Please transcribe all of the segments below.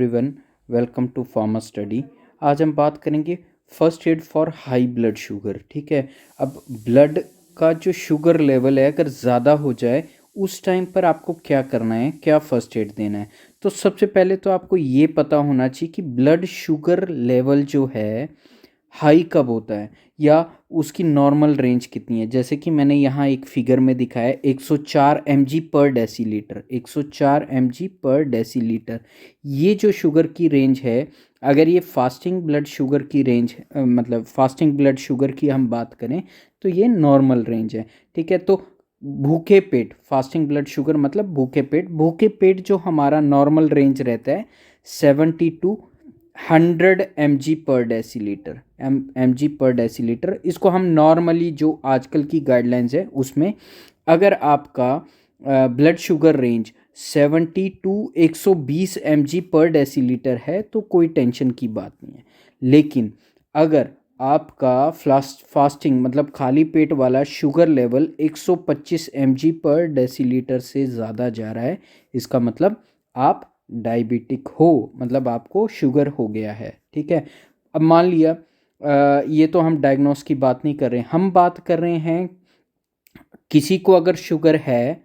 Everyone, welcome to pharma study. आज हम बात करेंगे first aid for high blood sugar. ठीक है। अब ब्लड का जो शुगर लेवल है अगर ज़्यादा हो जाए उस टाइम पर आपको क्या करना है, क्या फर्स्ट एड देना है। तो सबसे पहले तो आपको ये पता होना चाहिए कि ब्लड शुगर लेवल जो है हाई कब होता है या उसकी नॉर्मल रेंज कितनी है। जैसे कि मैंने यहाँ एक फिगर में दिखाया है 104 mg पर डेसीलीटर, 104 mg पर डेसीलीटर। ये जो शुगर की रेंज है, अगर ये फास्टिंग ब्लड शुगर की रेंज मतलब फास्टिंग ब्लड शुगर की हम बात करें तो ये नॉर्मल रेंज है। ठीक है। तो भूखे पेट, फास्टिंग ब्लड शुगर मतलब भूखे पेट जो हमारा नॉर्मल रेंज रहता है 70 टू 100 mg पर डेसीलीटर, mg पर डेसीलीटर। इसको हम नॉर्मली जो आजकल की गाइडलाइंस है उसमें अगर आपका blood sugar range 70 to 120 mg पर डेसीलीटर है तो कोई टेंशन की बात नहीं है। लेकिन अगर आपका फास्टिंग मतलब खाली पेट वाला शुगर लेवल 125 mg पर डेसीलीटर से ज़्यादा जा रहा है, इसका मतलब आप डायबिटिक हो, मतलब आपको शुगर हो गया है। ठीक है। अब मान लिया ये तो हम डायग्नोस की बात नहीं कर रहे हैं, हम बात कर रहे हैं किसी को अगर शुगर है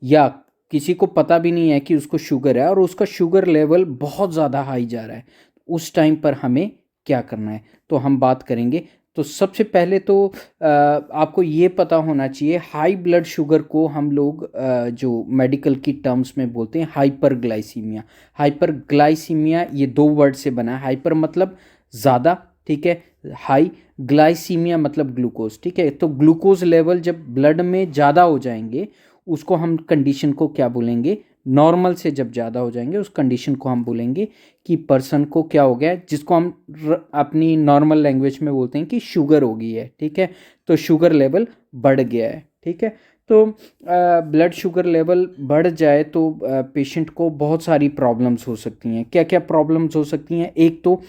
या किसी को पता भी नहीं है कि उसको शुगर है और उसका शुगर लेवल बहुत ज़्यादा हाई जा रहा है, उस टाइम पर हमें क्या करना है तो हम बात करेंगे। तो सबसे पहले तो आपको ये पता होना चाहिए हाई ब्लड शुगर को हम लोग जो मेडिकल की टर्म्स में बोलते हैं हाइपरग्लाइसीमिया। हाइपरग्लाइसीमिया ये दो वर्ड से बना है। हाइपर मतलब ज़्यादा, ठीक है, हाई, ग्लाइसीमिया मतलब ग्लूकोज। ठीक है। तो ग्लूकोज लेवल जब ब्लड में ज़्यादा हो जाएंगे उसको हम कंडीशन को क्या बोलेंगे, नॉर्मल से जब ज़्यादा हो जाएंगे उस कंडीशन को हम बोलेंगे कि पर्सन को क्या हो गया है, जिसको हम अपनी नॉर्मल लैंग्वेज में बोलते हैं कि शुगर हो गई है। ठीक है। तो शुगर लेवल बढ़ गया है। ठीक है। तो ब्लड शुगर लेवल बढ़ जाए तो पेशेंट को बहुत सारी प्रॉब्लम्स हो सकती हैं। क्या क्या प्रॉब्लम्स हो सकती हैं? एक तो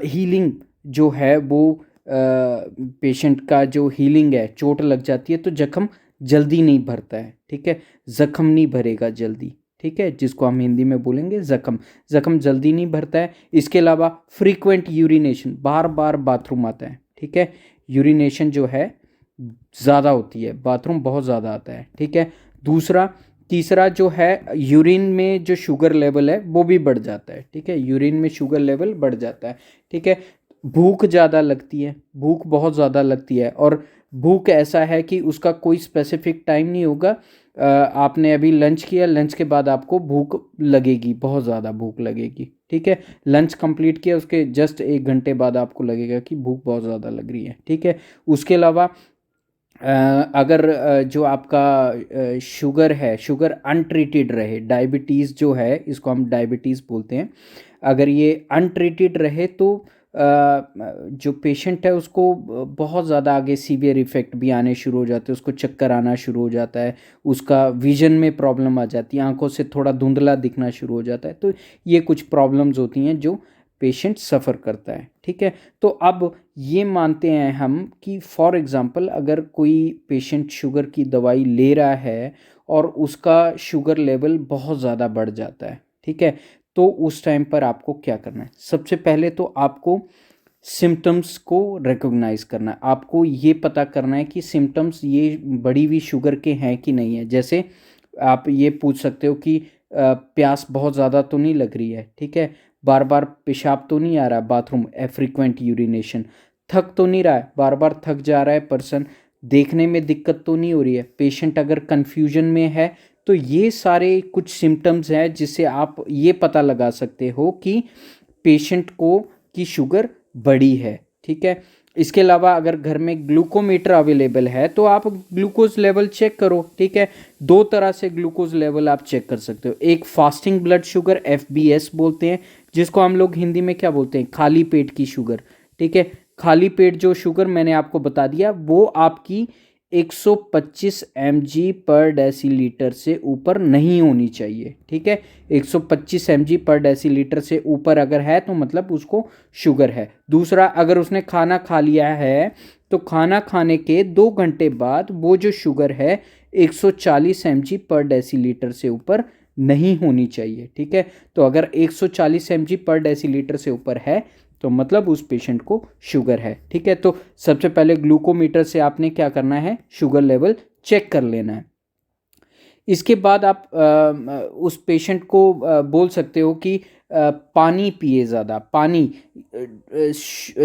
हीलिंग जो है वो पेशेंट का जो हीलिंग है, चोट लग जाती है तो जख्म जल्दी नहीं भरता है। ठीक है। जख्म नहीं भरेगा जल्दी। ठीक है। जिसको हम हिंदी में बोलेंगे जख्म जल्दी नहीं भरता है। इसके अलावा फ्रीक्वेंट यूरिनेशन, बार बार बाथरूम आता है। ठीक है। यूरिनेशन जो है ज़्यादा होती है, बाथरूम बहुत ज़्यादा आता है। ठीक है। तीसरा जो है यूरिन में जो शुगर लेवल है वो भी बढ़ जाता है। ठीक है। यूरिन में शुगर लेवल बढ़ जाता है। ठीक है। भूख ज़्यादा लगती है, भूख बहुत ज़्यादा लगती है और भूख ऐसा है कि उसका कोई स्पेसिफिक टाइम नहीं होगा। आपने अभी लंच किया, लंच के बाद आपको भूख लगेगी, बहुत ज़्यादा भूख लगेगी। ठीक है। लंच कंप्लीट किया उसके जस्ट 1 घंटे बाद आपको लगेगा कि भूख बहुत ज़्यादा लग रही है। ठीक है। उसके अलावा अगर जो आपका शुगर है, शुगर अनट्रीटेड रहे, डायबिटीज़ जो है इसको हम डायबिटीज़ बोलते हैं, अगर ये अनट्रीटेड रहे तो जो पेशेंट है उसको बहुत ज़्यादा आगे सीवियर इफ़ेक्ट भी आने शुरू हो जाते हैं, उसको चक्कर आना शुरू हो जाता है, उसका विजन में प्रॉब्लम आ जाती है, आंखों से थोड़ा धुंधला दिखना शुरू हो जाता है। तो ये कुछ प्रॉब्लम्स होती हैं जो पेशेंट सफ़र करता है। ठीक है। तो अब ये मानते हैं हम कि फॉर एग्ज़ाम्पल अगर कोई पेशेंट शुगर की दवाई ले रहा है और उसका शुगर लेवल बहुत ज़्यादा बढ़ जाता है, ठीक है, तो उस टाइम पर आपको क्या करना है? सबसे पहले तो आपको सिम्टम्स को रिकॉग्नाइज़ करना है। आपको ये पता करना है कि सिम्टम्स ये बढ़ी हुई शुगर के हैं कि नहीं है। जैसे आप ये पूछ सकते हो कि प्यास बहुत ज़्यादा तो नहीं लग रही है। ठीक है। बार बार पेशाब तो नहीं आ रहा बाथरूम, फ्रीक्वेंट यूरिनेशन, थक तो नहीं रहा है, बार बार थक जा रहा है पर्सन, देखने में दिक्कत तो नहीं हो रही है, पेशेंट अगर कन्फ्यूजन में है, तो ये सारे कुछ सिम्टम्स हैं जिससे आप ये पता लगा सकते हो कि पेशेंट को की शुगर बढ़ी है। ठीक है। इसके अलावा अगर घर में ग्लूकोमीटर अवेलेबल है तो आप ग्लूकोज लेवल चेक करो। ठीक है। दो तरह से ग्लूकोज लेवल आप चेक कर सकते हो। एक फास्टिंग ब्लड शुगर, FBS बोलते हैं, जिसको हम लोग हिंदी में क्या बोलते हैं, खाली पेट की शुगर। ठीक है। खाली पेट जो शुगर मैंने आपको बता दिया वो आपकी 125 mg पर डेसीलीटर से ऊपर नहीं होनी चाहिए। ठीक है। 125 mg पर डेसीलीटर से ऊपर अगर है तो मतलब उसको शुगर है। दूसरा, अगर उसने खाना खा लिया है तो खाना खाने के 2 घंटे बाद वो जो शुगर है 140 mg पर डेसीलीटर से ऊपर नहीं होनी चाहिए, ठीक है। तो अगर 140 mg पर डेसीलीटर से ऊपर है तो मतलब उस पेशेंट को शुगर है, ठीक है। तो सबसे पहले ग्लूकोमीटर से आपने क्या करना है, शुगर लेवल चेक कर लेना है। इसके बाद आप उस पेशेंट को बोल सकते हो कि पानी पिए ज़्यादा, पानी,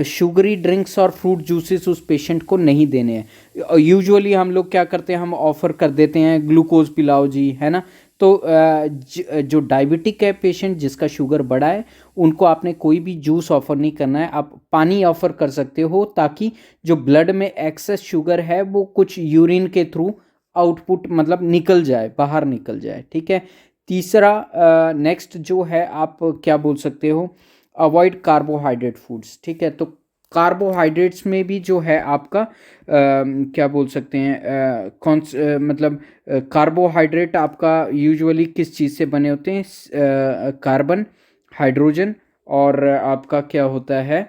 शुगरी ड्रिंक्स और फ्रूट जूसेस उस पेशेंट को नहीं देने हैं। यूजुअली हम लोग क्या करते हैं, हम ऑफ़र कर देते हैं ग्लूकोज पिलाओ जी, है ना। तो जो डायबिटिक है पेशेंट जिसका शुगर बढ़ा है, उनको आपने कोई भी जूस ऑफ़र नहीं करना है, आप पानी ऑफ़र कर सकते हो, ताकि जो ब्लड में एक्सेस शुगर है वो कुछ यूरिन के थ्रू आउटपुट मतलब निकल जाए, बाहर निकल जाए, ठीक है। तीसरा नेक्स्ट जो है, आप क्या बोल सकते हो, अवॉइड कार्बोहाइड्रेट फूड्स, ठीक है। तो कार्बोहाइड्रेट्स में भी जो है आपका क्या बोल सकते हैं, मतलब कार्बोहाइड्रेट आपका यूजुअली किस चीज़ से बने होते हैं, कार्बन, हाइड्रोजन और आपका क्या होता है,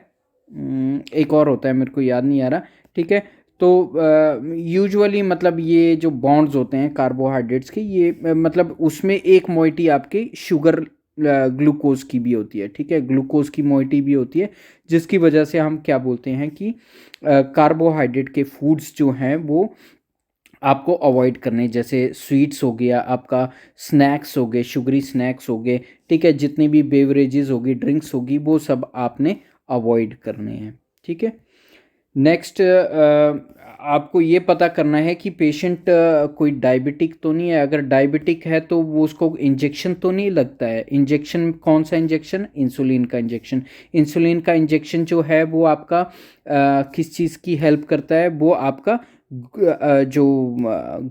एक और होता है मेरे को याद नहीं आ रहा, ठीक है। तो यूजुअली मतलब ये जो बॉन्ड्स होते हैं कार्बोहाइड्रेट्स के, ये मतलब उसमें एक मोइटी आपके शुगर ग्लूकोज की भी होती है, ठीक है, ग्लूकोज की मोइटी भी होती है, जिसकी वजह से हम क्या बोलते हैं कि कार्बोहाइड्रेट के फूड्स जो हैं वो आपको अवॉइड करने, जैसे स्वीट्स हो गया आपका, स्नैक्स हो गए, शुगरी स्नैक्स हो गए, ठीक है, जितनी भी बेवरेजेस होगी, ड्रिंक्स होगी, वो सब आपने अवॉइड करने हैं, ठीक है। नेक्स्ट आपको ये पता करना है कि पेशेंट कोई डायबिटिक तो नहीं है। अगर डायबिटिक है तो वो उसको इंजेक्शन तो नहीं लगता है। इंजेक्शन कौन सा इंजेक्शन, इंसुलिन का इंजेक्शन। इंसुलिन का इंजेक्शन जो है वो आपका किस चीज़ की हेल्प करता है, वो आपका जो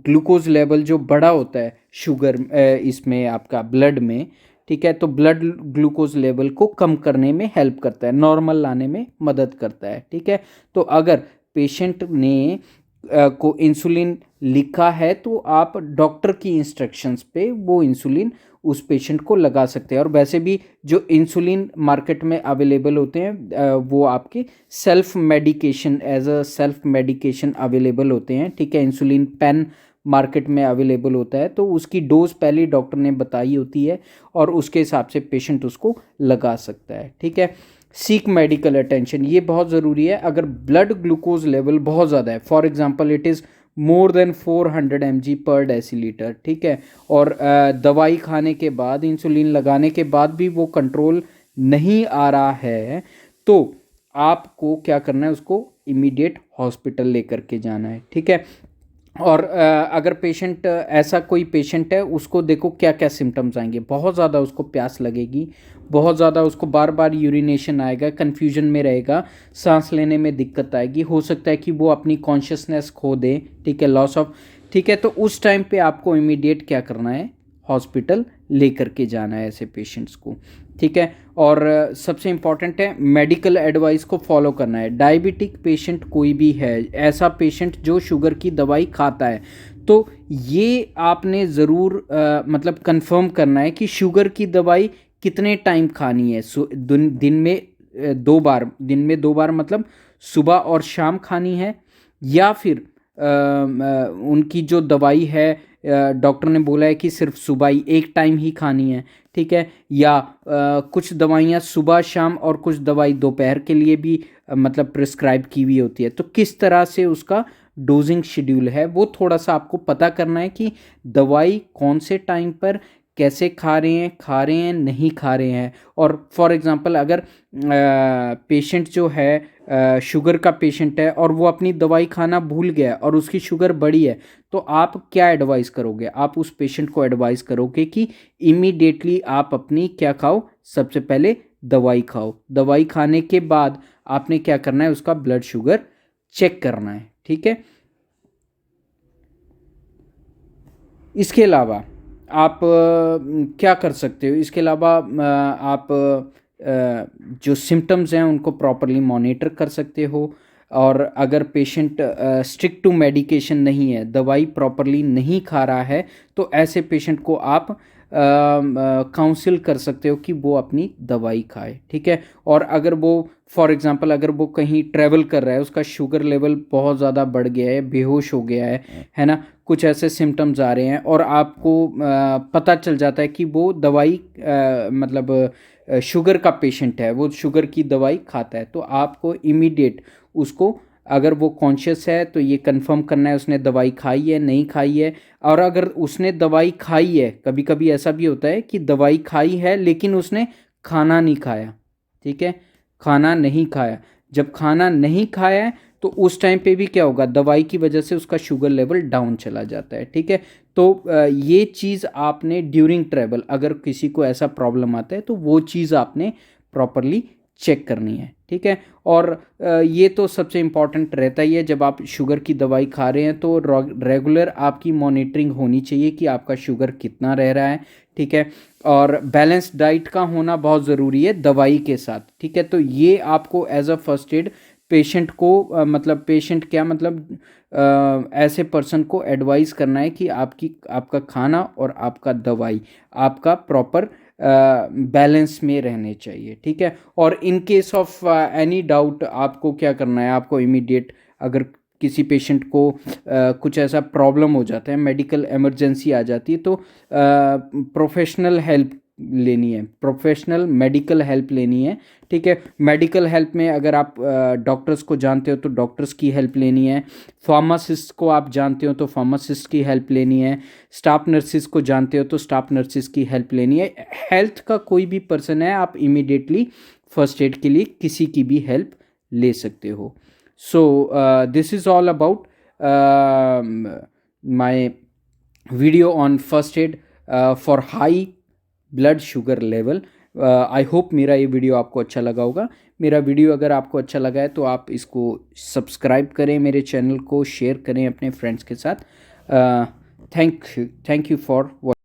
ग्लूकोज लेवल जो बड़ा होता है शुगर इसमें आपका ब्लड में, ठीक है, तो ब्लड ग्लूकोज लेवल को कम करने में हेल्प करता है, नॉर्मल लाने में मदद करता है, ठीक है। तो अगर पेशेंट ने को इंसुलिन लिखा है तो आप डॉक्टर की इंस्ट्रक्शंस पे वो इंसुलिन उस पेशेंट को लगा सकते हैं। और वैसे भी जो इंसुलिन मार्केट में अवेलेबल होते हैं वो आपके self medication, as a self medication available होते हैं, ठीक है। इंसुलिन पेन मार्केट में अवेलेबल होता है, तो उसकी डोज पहले डॉक्टर ने बताई होती है और उसके हिसाब से पेशेंट उसको लगा सकता है, ठीक है। सीक मेडिकल अटेंशन, ये बहुत ज़रूरी है। अगर ब्लड ग्लूकोज लेवल बहुत ज़्यादा है, for example it is more than 400 mg पर डेसीलीटर, ठीक है, और दवाई खाने के बाद, इंसुलिन लगाने के बाद भी वो कंट्रोल नहीं आ रहा है, तो आपको क्या करना है, उसको इमीडिएट हॉस्पिटल लेकर के जाना है, ठीक है। और अगर पेशेंट ऐसा कोई पेशेंट है, उसको देखो क्या क्या सिम्टम्स आएंगे, बहुत ज़्यादा उसको प्यास लगेगी, बहुत ज़्यादा उसको बार बार यूरिनेशन आएगा, कन्फ्यूजन में रहेगा, सांस लेने में दिक्कत आएगी, हो सकता है कि वो अपनी कॉन्शियसनेस खो दे, ठीक है, लॉस ऑफ, ठीक है। तो उस टाइम पे आपको इमीडिएट क्या करना है, हॉस्पिटल लेकर के जाना है ऐसे पेशेंट्स को, ठीक है। और सबसे इम्पॉर्टेंट है मेडिकल एडवाइस को फॉलो करना है। डायबिटिक पेशेंट कोई भी है, ऐसा पेशेंट जो शुगर की दवाई खाता है, तो ये आपने ज़रूर मतलब कंफर्म करना है कि शुगर की दवाई कितने टाइम खानी है। दिन में 2 बार, दिन में 2 बार मतलब सुबह और शाम खानी है, या फिर उनकी जो दवाई है डॉक्टर ने बोला है कि सिर्फ सुबह ही एक टाइम ही खानी है, ठीक है, या कुछ दवाइयाँ सुबह शाम और कुछ दवाई दोपहर के लिए भी मतलब प्रिस्क्राइब की हुई होती है। तो किस तरह से उसका डोजिंग शेड्यूल है वो थोड़ा सा आपको पता करना है कि दवाई कौन से टाइम पर कैसे खा रहे हैं नहीं खा रहे हैं। और फॉर एग्ज़ाम्पल अगर पेशेंट जो है शुगर का पेशेंट है और वो अपनी दवाई खाना भूल गया और उसकी शुगर बढ़ी है, तो आप क्या एडवाइस करोगे, आप उस पेशेंट को एडवाइस करोगे कि इमीडिएटली आप अपनी क्या खाओ, सबसे पहले दवाई खाओ, दवाई खाने के बाद आपने क्या करना है, उसका ब्लड शुगर चेक करना है, ठीक है। इसके अलावा आप क्या कर सकते हो, इसके अलावा आप जो सिम्टम्स हैं उनको प्रॉपरली मॉनिटर कर सकते हो। और अगर पेशेंट स्टिक टू मेडिकेशन नहीं है, दवाई प्रॉपरली नहीं खा रहा है, तो ऐसे पेशेंट को आप काउंसिल कर सकते हो कि वो अपनी दवाई खाए, ठीक है। और अगर वो फॉर एग्जांपल अगर वो कहीं ट्रैवल कर रहा है, उसका शुगर लेवल बहुत ज़्यादा बढ़ गया है, बेहोश हो गया है ना, कुछ ऐसे सिम्टम्स आ रहे हैं और आपको पता चल जाता है कि वो दवाई मतलब शुगर का पेशेंट है, वो शुगर की दवाई खाता है, तो आपको इमीडिएट उसको, अगर वो कॉन्शियस है तो ये कंफर्म करना है उसने दवाई खाई है नहीं खाई है। और अगर उसने दवाई खाई है, कभी कभी ऐसा भी होता है कि दवाई खाई है लेकिन उसने खाना नहीं खाया, ठीक है, खाना नहीं खाया। जब खाना नहीं खाया है तो उस टाइम पे भी क्या होगा, दवाई की वजह से उसका शुगर लेवल डाउन चला जाता है, ठीक है। तो ये चीज़ आपने ड्यूरिंग ट्रैवल अगर किसी को ऐसा प्रॉब्लम आता है तो वो चीज़ आपने प्रॉपरली चेक करनी है, ठीक है। और ये तो सबसे इम्पॉर्टेंट रहता ही है, जब आप शुगर की दवाई खा रहे हैं तो रेगुलर आपकी मॉनिटरिंग होनी चाहिए कि आपका शुगर कितना रह रहा है, ठीक है। और बैलेंस डाइट का होना बहुत ज़रूरी है दवाई के साथ, ठीक है। तो ये आपको as a first aid patient को मतलब पेशेंट क्या मतलब ऐसे पर्सन को एडवाइस करना है कि आपका खाना और आपका दवाई आपका प्रॉपर बैलेंस में रहने चाहिए, ठीक है। और in case of any doubt आपको क्या करना है, आपको इमीडिएट अगर किसी पेशेंट को कुछ ऐसा प्रॉब्लम हो जाता है, मेडिकल इमरजेंसी आ जाती है, तो प्रोफेशनल हेल्प लेनी है, प्रोफेशनल मेडिकल हेल्प लेनी है, ठीक है। मेडिकल हेल्प में अगर आप डॉक्टर्स को जानते हो तो डॉक्टर्स की हेल्प लेनी है, फार्मासिस्ट को आप जानते हो तो फार्मासिस्ट की हेल्प लेनी है, स्टाफ नर्सिस को जानते हो तो स्टाफ नर्सिस की हेल्प लेनी है। हेल्थ का कोई भी पर्सन है, आप इमीडिएटली फर्स्ट एड के लिए किसी की भी हेल्प ले सकते हो। So this is all about my video on first aid for high blood sugar level. I hope मेरा ये वीडियो आपको अच्छा लगा होगा। मेरा वीडियो अगर आपको अच्छा लगा है तो आप इसको सब्सक्राइब करें, मेरे चैनल को शेयर करें अपने फ्रेंड्स के साथ। Thank you for